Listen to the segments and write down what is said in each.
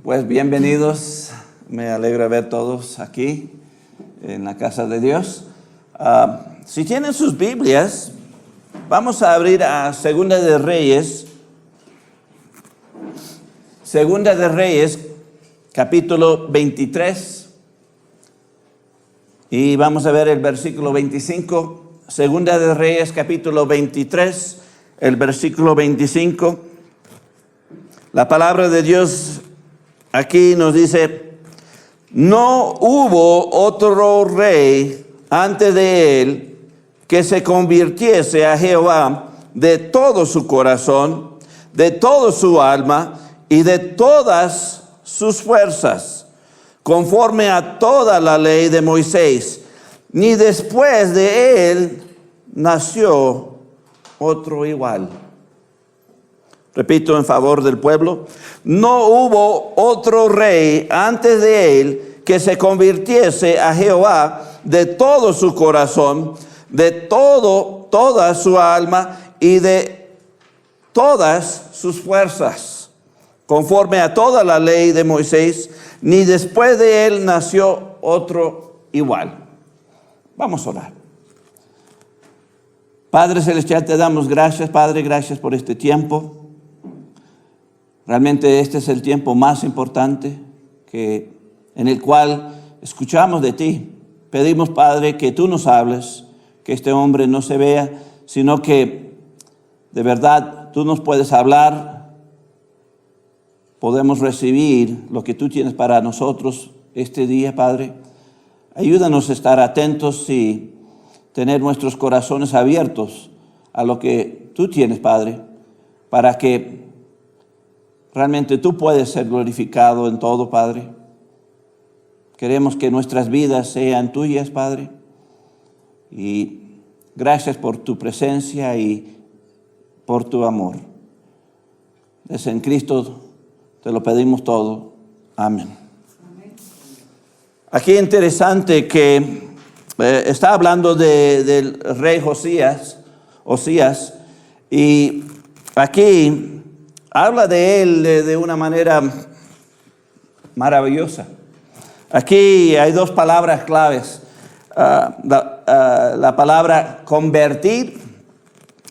Pues bienvenidos, me alegra ver todos aquí en la casa de Dios. Si tienen sus Biblias, vamos a abrir a Segunda de Reyes. Segunda de Reyes, capítulo 23. Y vamos a ver el versículo 25. Segunda de Reyes, capítulo 23, el versículo 25. La palabra de Dios aquí nos dice: no hubo otro rey antes de él que se convirtiese a Jehová de todo su corazón, de toda su alma y de todas sus fuerzas, conforme a toda la ley de Moisés. Ni después de él nació otro igual. Repito en favor del pueblo: no hubo otro rey antes de él que se convirtiese a Jehová de todo su corazón, de toda su alma y de todas sus fuerzas, conforme a toda la ley de Moisés. Ni después de él nació otro igual. Vamos a orar. Padre Celestial, te damos gracias, Padre, gracias por este tiempo. Realmente este es el tiempo más importante en el cual escuchamos de ti. Pedimos, Padre, que tú nos hables, que este hombre no se vea, sino que de verdad tú nos puedes hablar. Podemos recibir lo que tú tienes para nosotros este día, Padre. Ayúdanos a estar atentos y tener nuestros corazones abiertos a lo que tú tienes, Padre, para que realmente tú puedes ser glorificado en todo, Padre. Queremos que nuestras vidas sean tuyas, Padre. Y gracias por tu presencia y por tu amor. Es en Cristo te lo pedimos todo. Amén. Aquí es interesante que está hablando del rey Osías, y aquí habla de él de una manera maravillosa. Aquí hay dos palabras claves. La palabra convertir,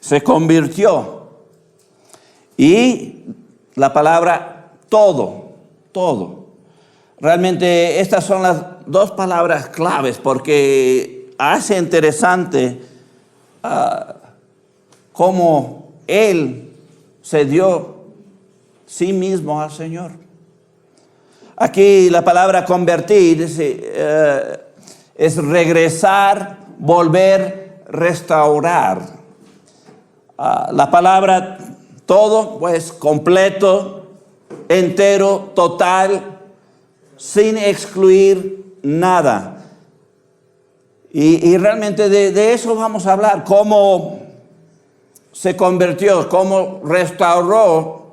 se convirtió. Y la palabra todo. Realmente estas son las dos palabras claves porque hace interesante cómo él se dio sí mismo al Señor. Aquí la palabra convertir es regresar, volver, restaurar. La palabra todo, pues completo, entero, total, sin excluir nada. Y realmente de eso vamos a hablar, cómo se convirtió, cómo restauró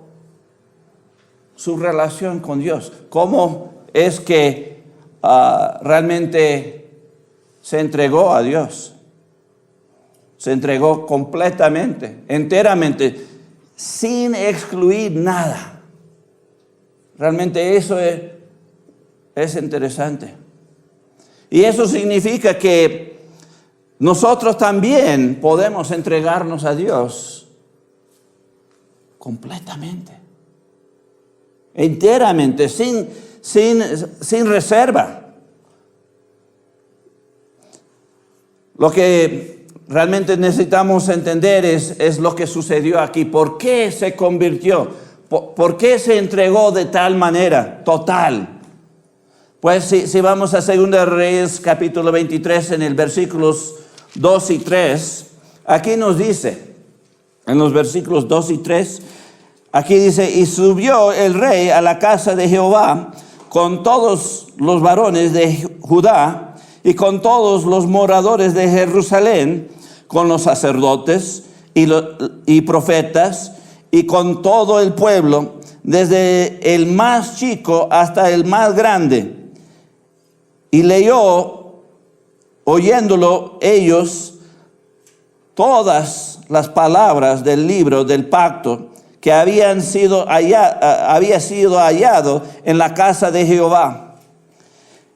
su relación con Dios, cómo es que realmente se entregó a Dios, se entregó completamente, enteramente, sin excluir nada. Realmente eso es interesante. Y eso significa que nosotros también podemos entregarnos a Dios completamente, enteramente, sin reserva. Lo que realmente necesitamos entender es lo que sucedió aquí. ¿Por qué se convirtió? ¿Por qué se entregó de tal manera, total? Pues si vamos a 2 Reyes capítulo 23 en el versículos 2 y 3, aquí nos dice, en los versículos 2 y 3, aquí dice: y subió el rey a la casa de Jehová con todos los varones de Judá y con todos los moradores de Jerusalén, con los sacerdotes y profetas y con todo el pueblo, desde el más chico hasta el más grande. Y leyó, oyéndolo ellos, todas las palabras del libro del pacto que había sido hallado en la casa de Jehová.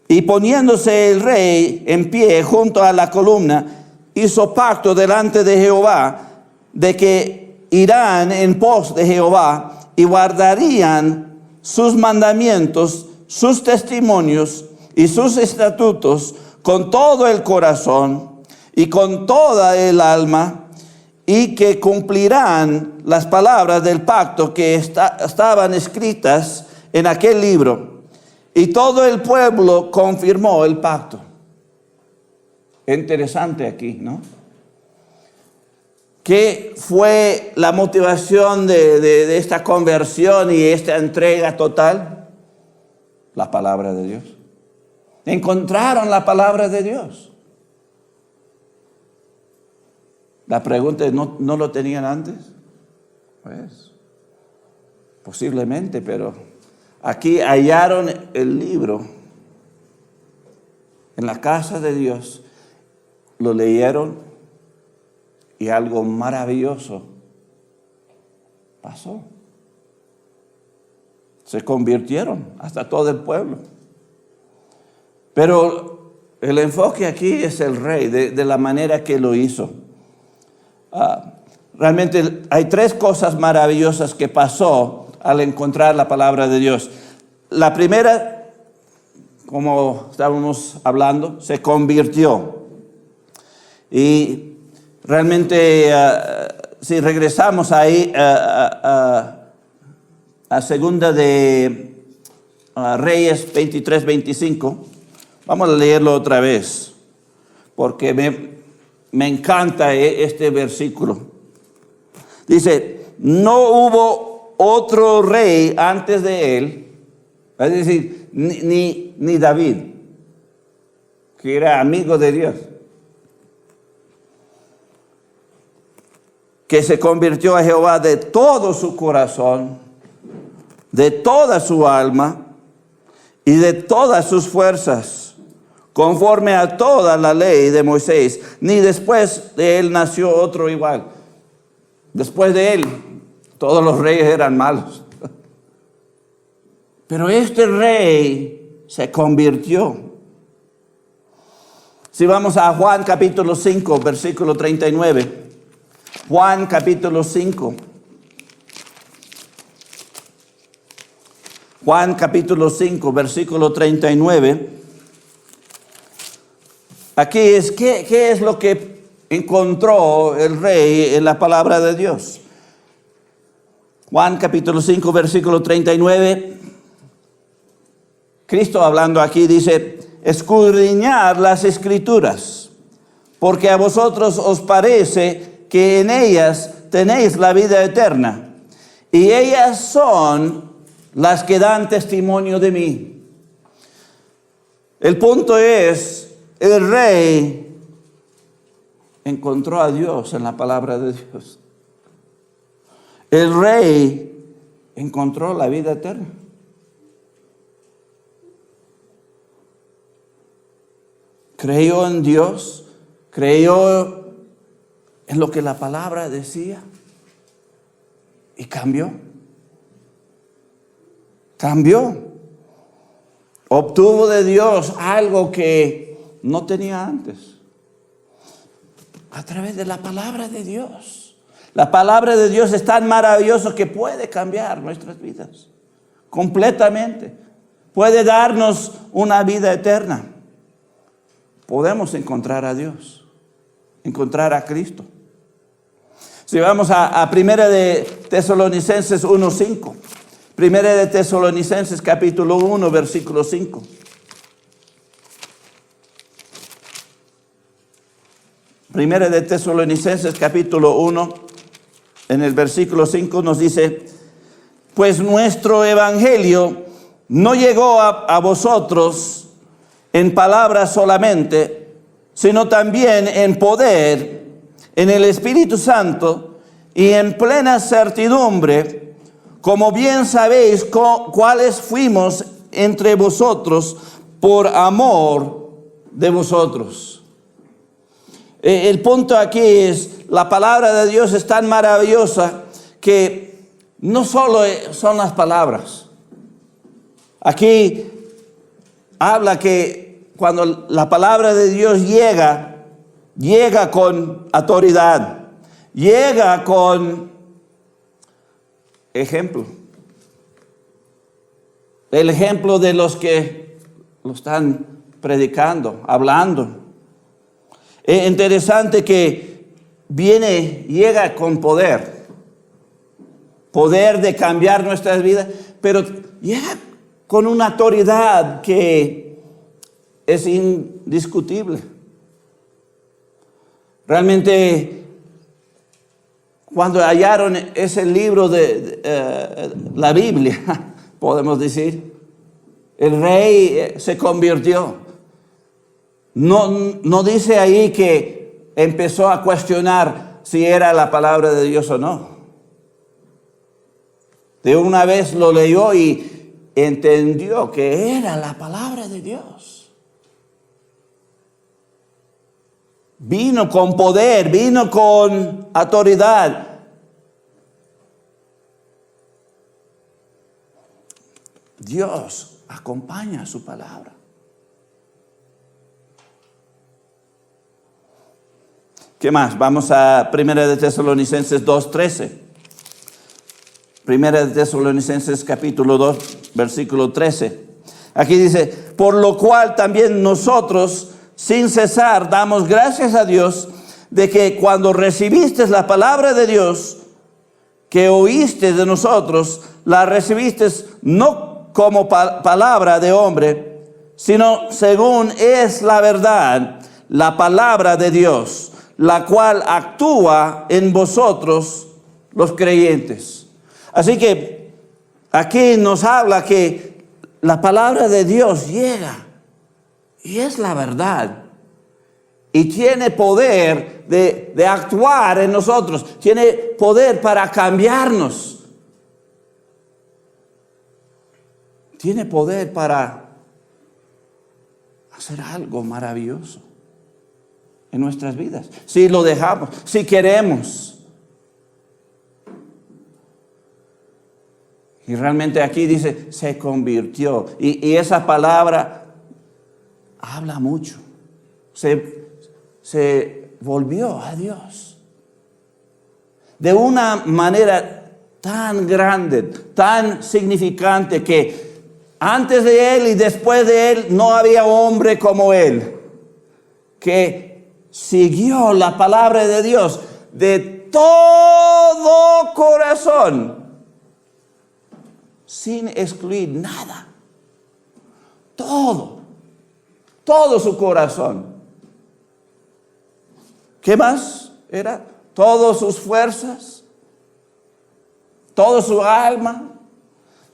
Y poniéndose el rey en pie junto a la columna, hizo pacto delante de Jehová de que irán en pos de Jehová y guardarían sus mandamientos, sus testimonios y sus estatutos con todo el corazón y con toda el alma, y que cumplirán las palabras del pacto que estaban escritas en aquel libro. Y todo el pueblo confirmó el pacto. Interesante aquí, ¿no? ¿Qué fue la motivación de esta conversión y esta entrega total? La palabra de Dios. Encontraron la palabra de Dios. La pregunta es, ¿no lo tenían antes? Pues, posiblemente, pero aquí hallaron el libro en la casa de Dios, lo leyeron y algo maravilloso pasó. Se convirtieron hasta todo el pueblo. Pero el enfoque aquí es el rey, de la manera que lo hizo. Realmente hay tres cosas maravillosas que pasó al encontrar la palabra de Dios. La primera, como estábamos hablando, se convirtió. Y realmente, si regresamos ahí a segunda de Reyes 23-25, vamos a leerlo otra vez, porque me encanta este versículo. Dice, no hubo otro rey antes de él, es decir, ni David, que era amigo de Dios, que se convirtió a Jehová de todo su corazón, de toda su alma y de todas sus fuerzas, conforme a toda la ley de Moisés, ni después de él nació otro igual. Después de él, todos los reyes eran malos. Pero este rey se convirtió. Si vamos a Juan capítulo 5, versículo 39. Juan capítulo 5. Juan capítulo 5, versículo 39. Aquí es, ¿qué es lo que encontró el rey en la palabra de Dios? Juan capítulo 5, versículo 39. Cristo hablando aquí dice, escudriñad las escrituras, porque a vosotros os parece que en ellas tenéis la vida eterna, y ellas son las que dan testimonio de mí. El punto es, el rey encontró a Dios en la palabra de Dios. El rey encontró la vida eterna. Creyó en Dios, creyó en lo que la palabra decía y cambió. Cambió. Obtuvo de Dios algo que no tenía antes. A través de la palabra de Dios. La palabra de Dios es tan maravillosa que puede cambiar nuestras vidas completamente. Puede darnos una vida eterna. Podemos encontrar a Dios, encontrar a Cristo. Si vamos a Primera de Tesalonicenses 1:5. Primera de Tesalonicenses capítulo 1, versículo 5. Primera de Tesalonicenses capítulo 1, en el versículo 5 nos dice, pues nuestro evangelio no llegó a vosotros en palabras solamente, sino también en poder, en el Espíritu Santo y en plena certidumbre, como bien sabéis cuáles fuimos entre vosotros por amor de vosotros. El punto aquí es, la palabra de Dios es tan maravillosa que no solo son las palabras. Aquí habla que cuando la palabra de Dios llega con autoridad, llega con ejemplo. El ejemplo de los que lo están predicando, hablando. Es interesante que llega con poder de cambiar nuestras vidas, pero llega con una autoridad que es indiscutible. Realmente, cuando hallaron ese libro de la Biblia, podemos decir, el rey se convirtió. No dice ahí que empezó a cuestionar si era la palabra de Dios o no. De una vez lo leyó y entendió que era la palabra de Dios. Vino con poder, vino con autoridad. Dios acompaña su palabra. ¿Qué más? Vamos a 1 de Tesalonicenses 2:13. 1 de Tesalonicenses capítulo 2, versículo 13. Aquí dice, por lo cual también nosotros, sin cesar, damos gracias a Dios de que cuando recibiste la palabra de Dios, que oíste de nosotros, la recibiste no como palabra de hombre, sino según es la verdad, la palabra de Dios, la cual actúa en vosotros los creyentes. Así que aquí nos habla que la palabra de Dios llega y es la verdad. Y tiene poder de actuar en nosotros. Tiene poder para cambiarnos. Tiene poder para hacer algo maravilloso en nuestras vidas. Si lo dejamos, si queremos. Y realmente aquí dice, se convirtió. Y esa palabra habla mucho. Se volvió a Dios. De una manera tan grande, tan significante que antes de él y después de él no había hombre como él. Que siguió la palabra de Dios de todo corazón. Sin excluir nada. Todo su corazón. ¿Qué más era? Todas sus fuerzas, toda su alma.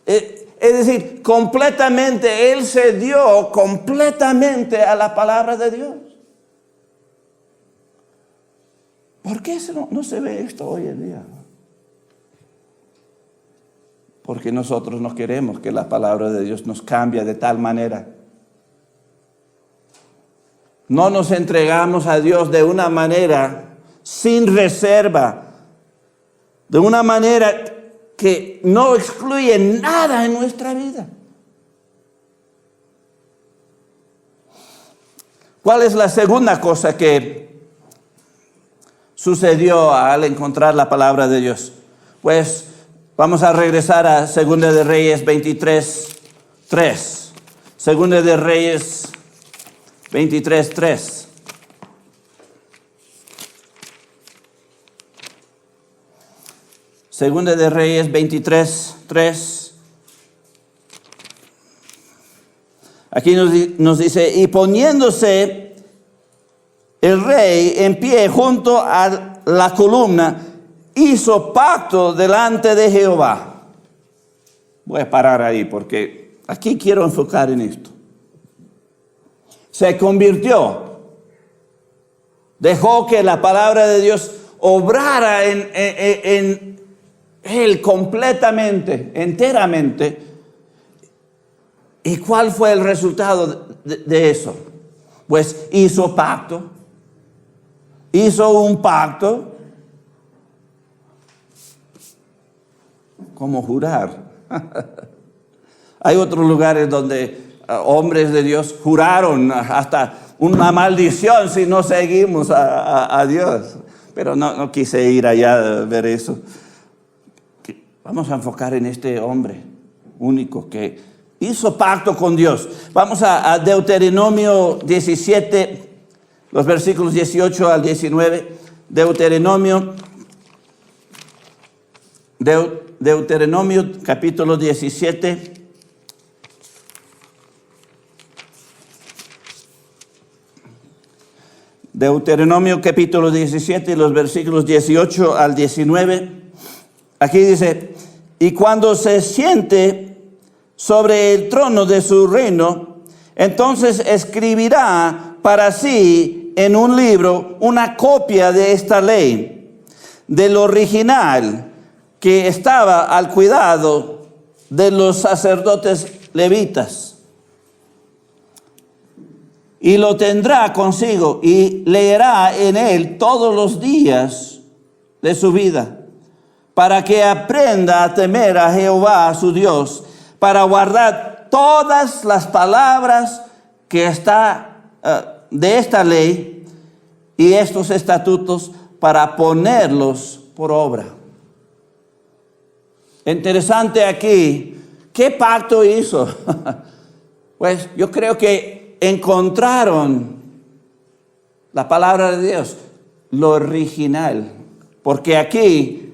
Es decir, completamente, él se dio completamente a la palabra de Dios. ¿Por qué no se ve esto hoy en día? Porque nosotros no queremos que la palabra de Dios nos cambie de tal manera. No nos entregamos a Dios de una manera sin reserva, de una manera que no excluye nada en nuestra vida. ¿Cuál es la segunda cosa que sucedió al encontrar la palabra de Dios? Pues vamos a regresar a 2 de Reyes 23:3. 2 de Reyes 23:3. Segunda de Reyes 23:3. Aquí nos dice, y poniéndose el rey en pie junto a la columna, hizo pacto delante de Jehová. Voy a parar ahí porque aquí quiero enfocar en esto. Se convirtió. Dejó que la palabra de Dios obrara en él completamente, enteramente. ¿Y cuál fue el resultado de eso? Pues hizo pacto. Hizo un pacto. como jurar. Hay otros lugares donde hombres de Dios juraron hasta una maldición si no seguimos a Dios. Pero no quise ir allá a ver eso. Vamos a enfocar en este hombre único que hizo pacto con Dios. Vamos a Deuteronomio 17, los versículos 18 al 19. Deuteronomio capítulo 17. Deuteronomio capítulo 17, los versículos 18 al 19. Aquí dice: y cuando se siente sobre el trono de su reino, entonces escribirá para sí en un libro una copia de esta ley, del original que estaba al cuidado de los sacerdotes levitas. Y lo tendrá consigo y leerá en él todos los días de su vida, para que aprenda a temer a Jehová su Dios, para guardar todas las palabras que está de esta ley y estos estatutos, para ponerlos por obra. Interesante aquí, ¿qué pacto hizo? Pues yo creo que encontraron la palabra de Dios, lo original, porque aquí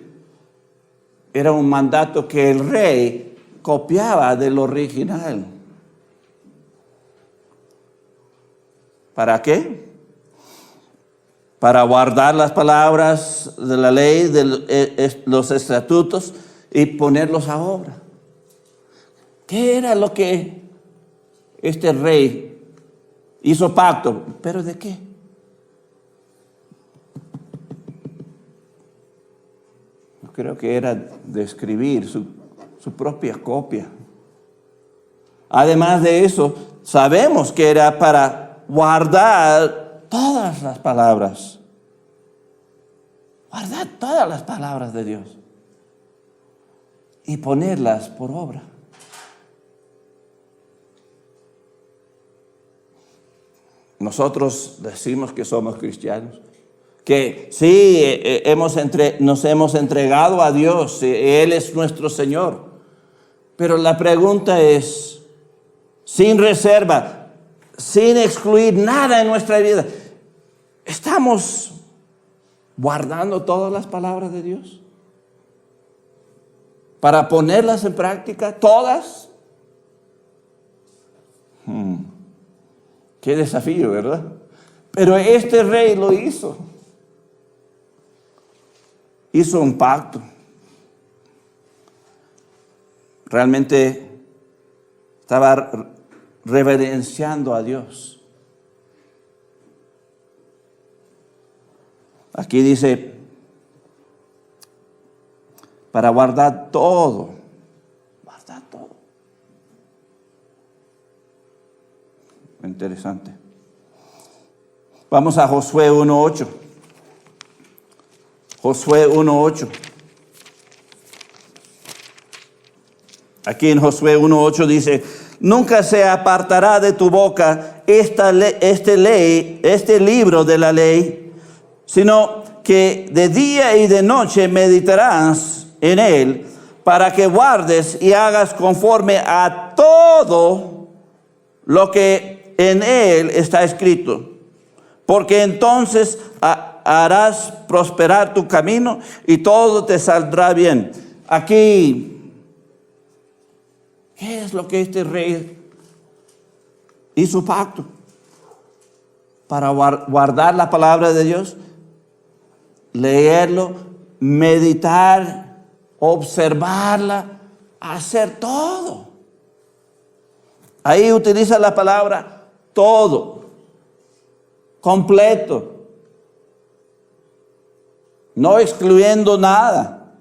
era un mandato que el rey copiaba del original. ¿Para qué? Para guardar las palabras de la ley, de los estatutos, y ponerlos a obra. ¿Qué era lo que este rey hizo pacto? ¿Pero de qué? Yo creo que era de escribir su propia copia. Además de eso, sabemos que era para guardar todas las palabras. Guardar todas las palabras de Dios y ponerlas por obra. Nosotros decimos que somos cristianos, que sí, nos hemos entregado a Dios, Él es nuestro Señor. Pero la pregunta es, sin reserva, sin excluir nada en nuestra vida, ¿estamos guardando todas las palabras de Dios para ponerlas en práctica, todas? Qué desafío, ¿verdad? Pero este rey lo hizo. Hizo un pacto. Realmente estaba reverenciando a Dios. Aquí dice, para guardar todo. Guardar todo. Interesante. Vamos a Josué 1:8. Josué 1:8. Aquí en Josué 1:8 dice: nunca se apartará de tu boca este libro de la ley, sino que de día y de noche meditarás en él, para que guardes y hagas conforme a todo lo que en él está escrito, porque entonces harás prosperar tu camino y todo te saldrá bien. Aquí, ¿qué es lo que este rey hizo pacto? Para guardar la palabra de Dios, leerlo, meditar, observarla, hacer todo. Ahí utiliza la palabra todo, completo, no excluyendo nada.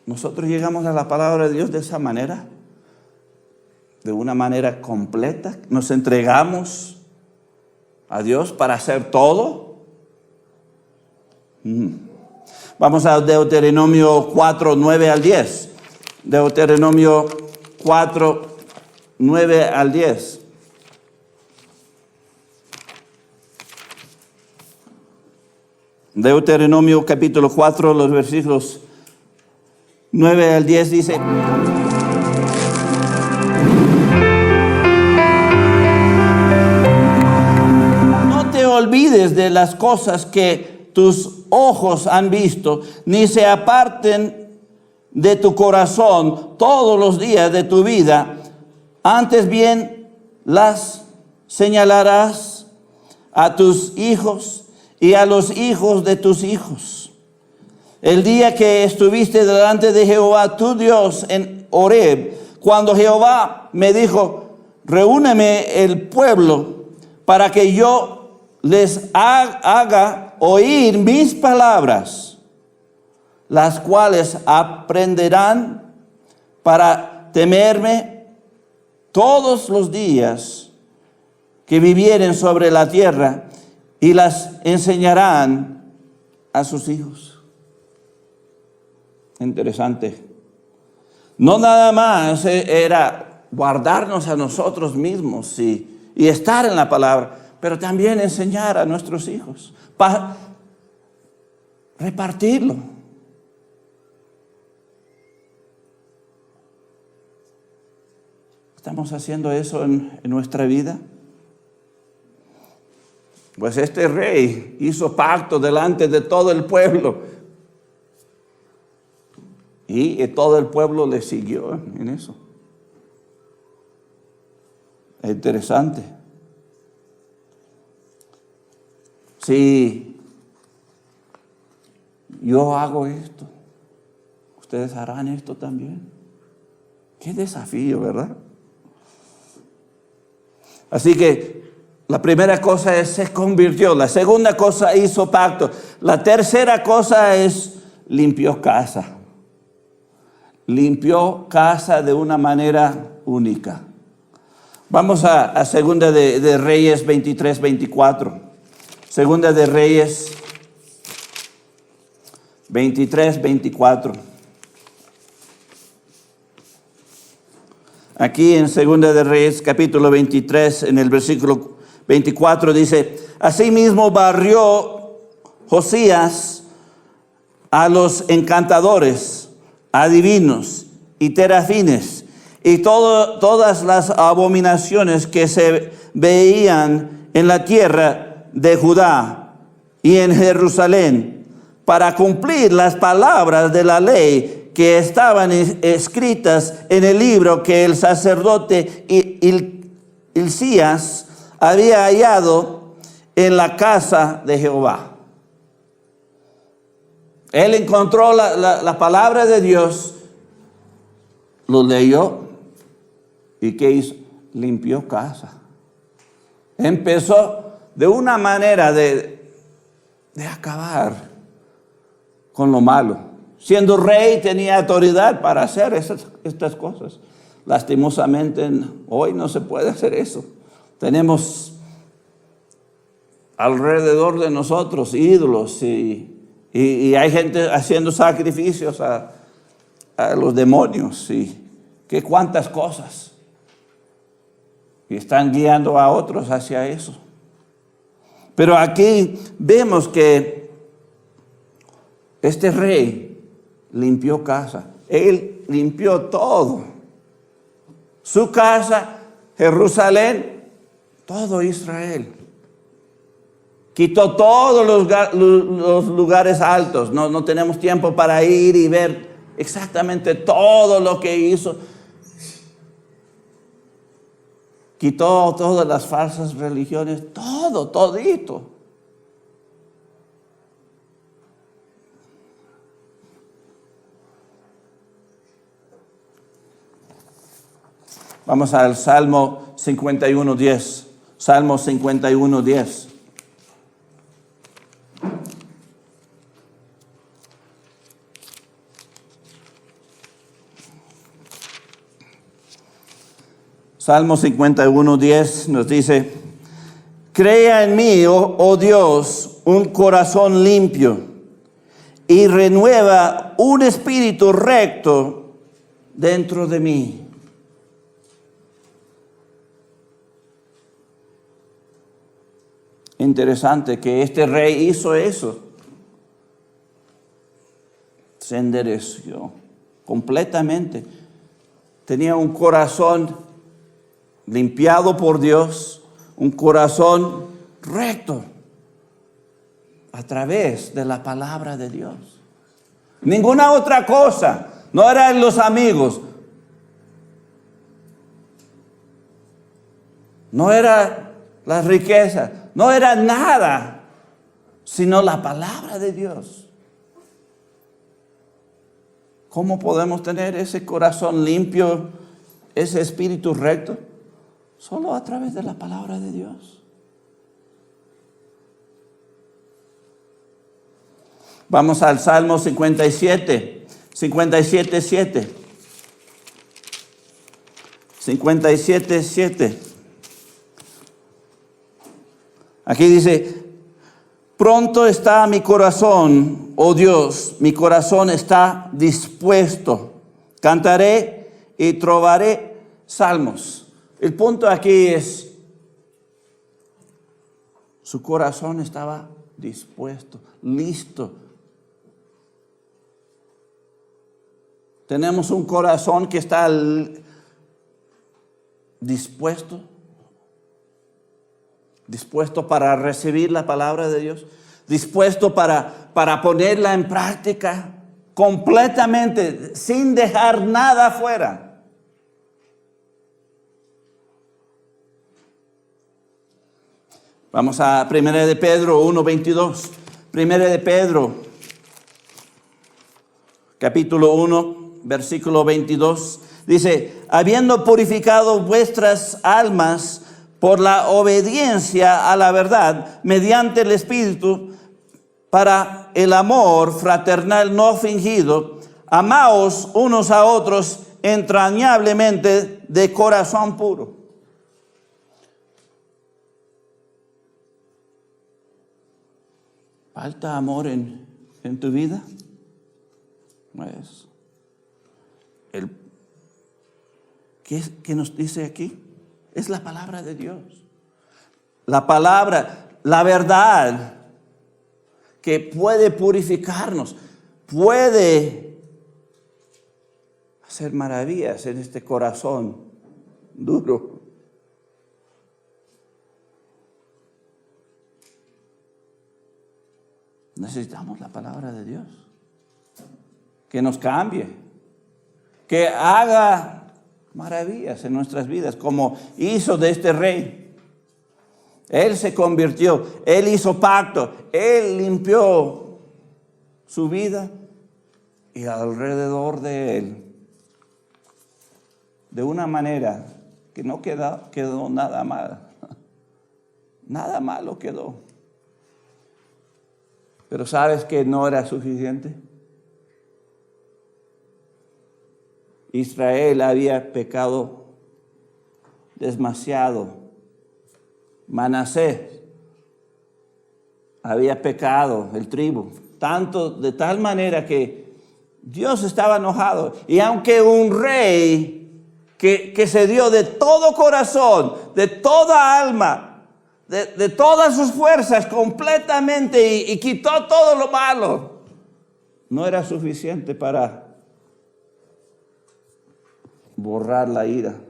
Nosotros llegamos a la palabra de Dios de esa manera, de una manera completa. Nos entregamos a Dios para hacer todo. Vamos a Deuteronomio 4, 9 al 10. Deuteronomio 4, 9 al 10. Deuteronomio capítulo 4, los versículos 9 al 10 dice: no te olvides de las cosas que tus ojos han visto, ni se aparten de tu corazón todos los días de tu vida. Antes bien las señalarás a tus hijos y a los hijos de tus hijos. El día que estuviste delante de Jehová tu Dios en Horeb, cuando Jehová me dijo: reúneme el pueblo para que yo les haga oír mis palabras, las cuales aprenderán para temerme todos los días que vivieren sobre la tierra, y las enseñarán a sus hijos. Interesante. No nada más era guardarnos a nosotros mismos y estar en la palabra, pero también enseñar a nuestros hijos, para repartirlo. ¿Estamos haciendo eso en nuestra vida? Pues este rey hizo pacto delante de todo el pueblo. Y todo el pueblo le siguió en eso. Es interesante. Si yo hago esto, ustedes harán esto también. Qué desafío, ¿verdad? Así que la primera cosa es: se convirtió. La segunda cosa, hizo pacto. La tercera cosa es: limpió casa. Limpió casa de una manera única. Vamos a Segunda de Reyes 23, 24. Segunda de Reyes 23, 24. Aquí en Segunda de Reyes, capítulo 23, en el versículo 24 dice: asimismo barrió Josías a los encantadores, adivinos y terafines, y todas las abominaciones que se veían en la tierra de Judá y en Jerusalén, para cumplir las palabras de la ley que estaban escritas en el libro que el sacerdote Hilcías había hallado en la casa de Jehová. Él encontró la palabra de Dios, lo leyó, y ¿qué hizo? Limpió casa. Empezó de una manera de acabar con lo malo. Siendo rey tenía autoridad para hacer estas cosas. Lastimosamente hoy no se puede hacer eso. Tenemos alrededor de nosotros ídolos y hay gente haciendo sacrificios a los demonios y que cuántas cosas. Y están guiando a otros hacia eso. Pero aquí vemos que este rey limpió casa. Él limpió todo. Su casa, Jerusalén, todo Israel. Quitó todos los lugares altos. No tenemos tiempo para ir y ver exactamente todo lo que hizo. Quitó todas las falsas religiones, todito. Vamos al Salmo 51:10. Salmo 51:10. Salmo 51:10 nos dice: crea en mí, oh Dios, un corazón limpio, y renueva un espíritu recto dentro de mí. Interesante que este rey hizo eso. Se endereció completamente. Tenía un corazón limpiado por Dios, un corazón recto a través de la palabra de Dios. Ninguna otra cosa. No eran los amigos. No era las riquezas. No era nada, sino la palabra de Dios. ¿Cómo podemos tener ese corazón limpio, ese espíritu recto? Solo a través de la palabra de Dios. Vamos al Salmo 57, 57:7. 57:7. Aquí dice: pronto está mi corazón, oh Dios, mi corazón está dispuesto. Cantaré y trovaré salmos. El punto aquí es, su corazón estaba dispuesto, listo. Tenemos un corazón que está dispuesto para recibir la palabra de Dios, dispuesto para ponerla en práctica completamente, sin dejar nada afuera. Vamos a 1 de Pedro 1:22. 1 de Pedro, capítulo 1, versículo 22. Dice: habiendo purificado vuestras almas por la obediencia a la verdad, mediante el Espíritu, para el amor fraternal no fingido, amaos unos a otros entrañablemente de corazón puro. ¿Falta amor en tu vida? Pues, ¿qué nos dice aquí? Es la palabra de Dios. La palabra, la verdad, que puede purificarnos, puede hacer maravillas en este corazón duro. Necesitamos la palabra de Dios, que nos cambie, que haga maravillas en nuestras vidas, como hizo de este rey. Él se convirtió, él hizo pacto, él limpió su vida y alrededor de él, de una manera que no quedó nada mal, nada malo quedó. Pero ¿sabes que no era suficiente? Israel había pecado demasiado. Manasés había pecado, el tribu, de tal manera que Dios estaba enojado. Y aunque un rey que se dio de todo corazón, de toda alma, de todas sus fuerzas completamente y quitó todo lo malo, no era suficiente para borrar la ira.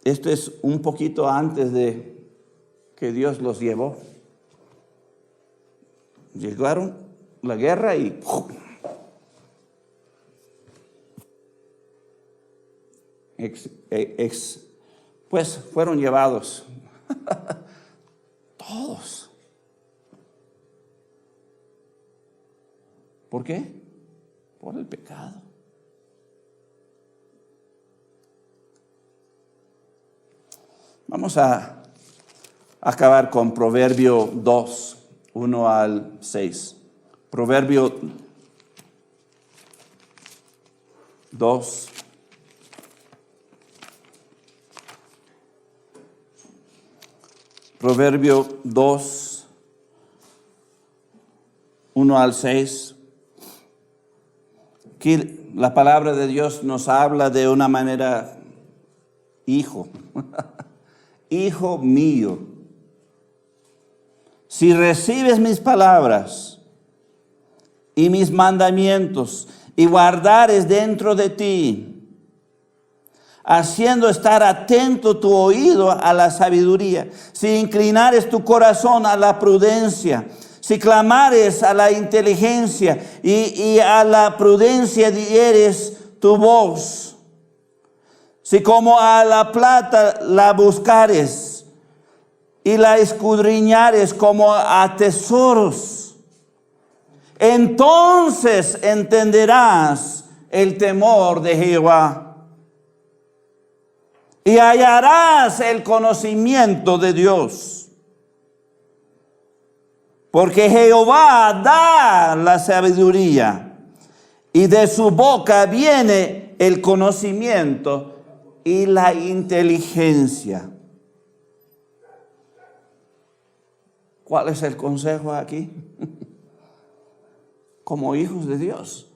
Esto es un poquito antes de que Dios los llevó. Llegaron la guerra y pues fueron llevados todos. ¿Por qué? Por el pecado. Vamos a acabar con Proverbio 2, 1 al 6. Proverbio 2. Proverbio 2, 1 al 6. Aquí la palabra de Dios nos habla de una manera, hijo, hijo mío, si recibes mis palabras y mis mandamientos y guardares dentro de ti, haciendo estar atento tu oído a la sabiduría, si inclinares tu corazón a la prudencia, si clamares a la inteligencia y a la prudencia dieres tu voz, si como a la plata la buscares y la escudriñares como a tesoros, entonces entenderás el temor de Jehová y hallarás el conocimiento de Dios. Porque Jehová da la sabiduría y de su boca viene el conocimiento y la inteligencia. ¿Cuál es el consejo aquí? Como hijos de Dios,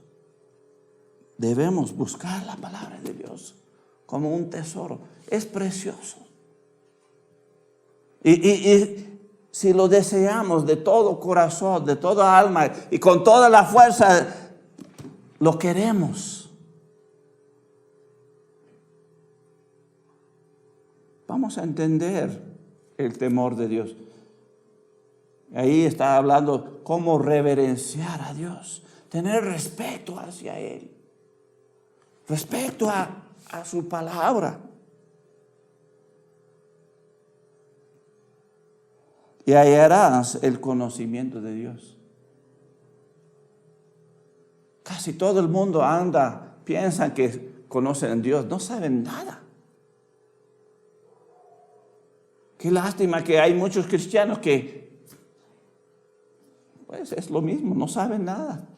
debemos buscar la palabra de Dios como un tesoro. Es precioso. Y si lo deseamos de todo corazón, de toda alma y con toda la fuerza, lo queremos. Vamos a entender el temor de Dios. Ahí está hablando cómo reverenciar a Dios, tener respeto hacia Él, respeto a su palabra. Y hallarás el conocimiento de Dios. Casi todo el mundo piensan que conocen a Dios, no saben nada. Qué lástima que hay muchos cristianos que, pues es lo mismo, no saben nada.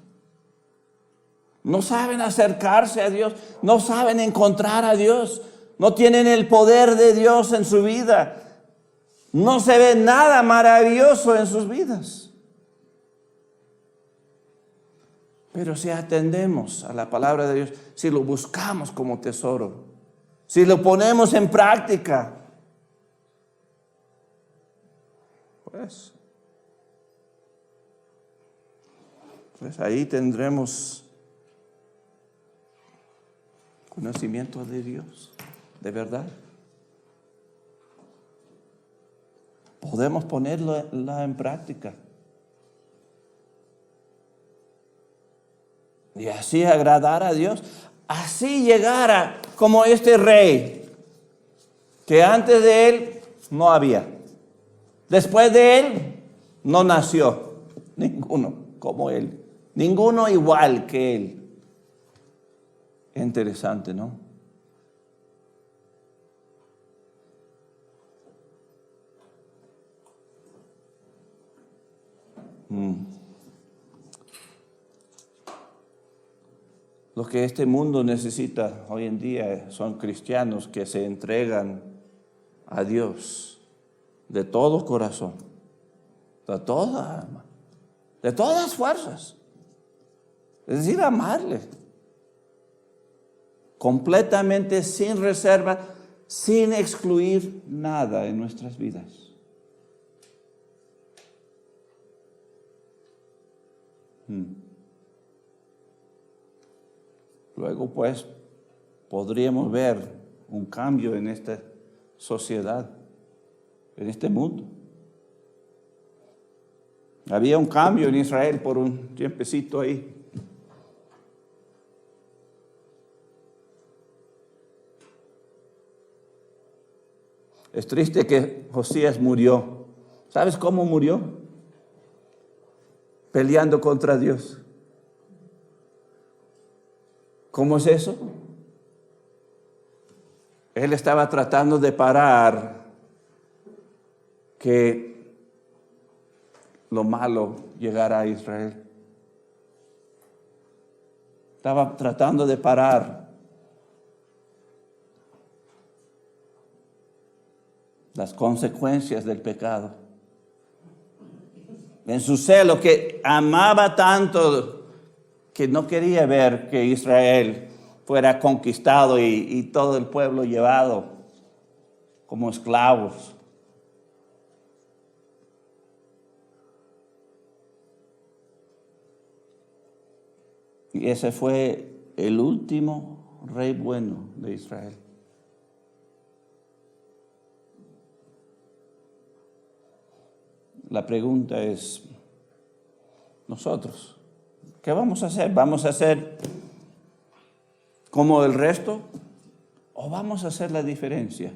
No saben acercarse a Dios, no saben encontrar a Dios, no tienen el poder de Dios en su vida. No se ve nada maravilloso en sus vidas. Pero si atendemos a la palabra de Dios, si lo buscamos como tesoro, si lo ponemos en práctica, pues ahí tendremos conocimiento de Dios, de verdad. Podemos ponerla en práctica. Y así agradar a Dios. Así llegar como este rey, que antes de él no había. Después de él no nació ninguno como él. Ninguno igual que él. Interesante, ¿no? Lo que este mundo necesita hoy en día son cristianos que se entregan a Dios de todo corazón, de toda alma, de todas fuerzas. Es decir, amarle completamente, sin reserva, sin excluir nada en nuestras vidas. Luego, pues, podríamos ver un cambio en esta sociedad, en este mundo. Había un cambio en Israel por un tiempecito ahí. Es triste que Josías murió. ¿Sabes cómo murió? Peleando contra Dios. ¿Cómo es eso? Él estaba tratando de parar que lo malo llegara a Israel. Estaba tratando de parar las consecuencias del pecado. en su celo, que amaba tanto que no quería ver que Israel fuera conquistado y todo el pueblo llevado como esclavos. Y ese fue el último rey bueno de Israel. La pregunta es, nosotros, ¿qué vamos a hacer? ¿Vamos a hacer como el resto? ¿O vamos a hacer la diferencia?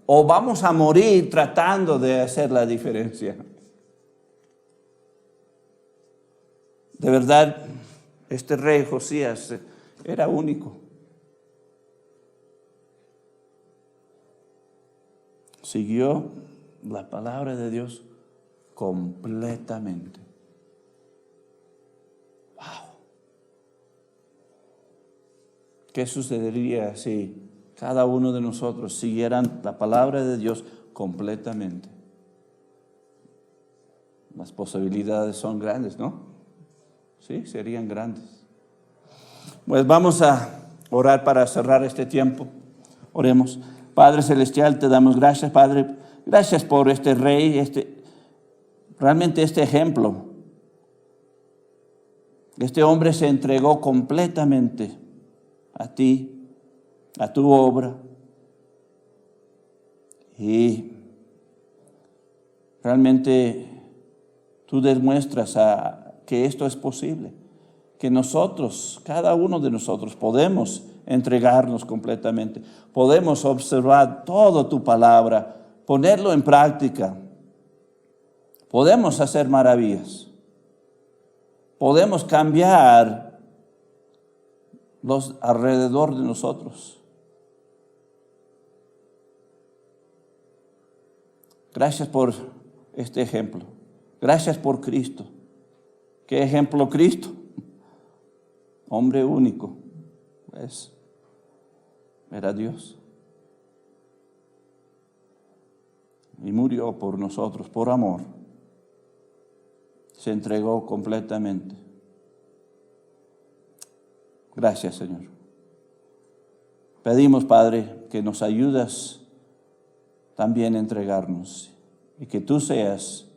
¿O vamos a morir tratando de hacer la diferencia? De verdad, este rey Josías era único. Siguió la palabra de Dios completamente. ¡Wow! ¿Qué sucedería si cada uno de nosotros siguieran la palabra de Dios completamente? Las posibilidades son grandes, ¿no? Sí, serían grandes. Pues vamos a orar para cerrar este tiempo. Oremos. Padre Celestial, te damos gracias, Padre. Gracias por este rey, realmente este ejemplo. Este hombre se entregó completamente a ti, a tu obra. Y realmente tú demuestras que esto es posible. Que nosotros, cada uno de nosotros, podemos entregarnos completamente. Podemos observar toda tu palabra, ponerlo en práctica. Podemos hacer maravillas. Podemos cambiar los alrededor de nosotros. Gracias por este ejemplo. Gracias por Cristo. ¿Qué ejemplo Cristo? Hombre único. Pues, era Dios. Y murió por nosotros, por amor. Se entregó completamente. Gracias, Señor. Pedimos, Padre, que nos ayudes también a entregarnos y que tú seas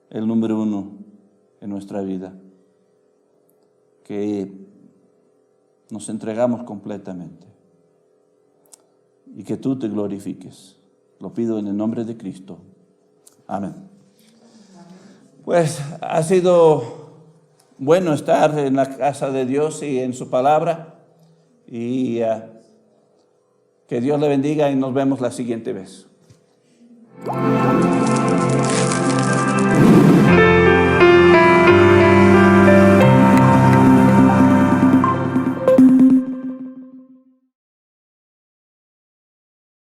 el número uno en nuestra vida. Que nos entregamos completamente y que tú te glorifiques. Lo pido en el nombre de Cristo. Amén. Pues ha sido bueno estar en la casa de Dios y en su palabra. Y que Dios le bendiga y nos vemos la siguiente vez.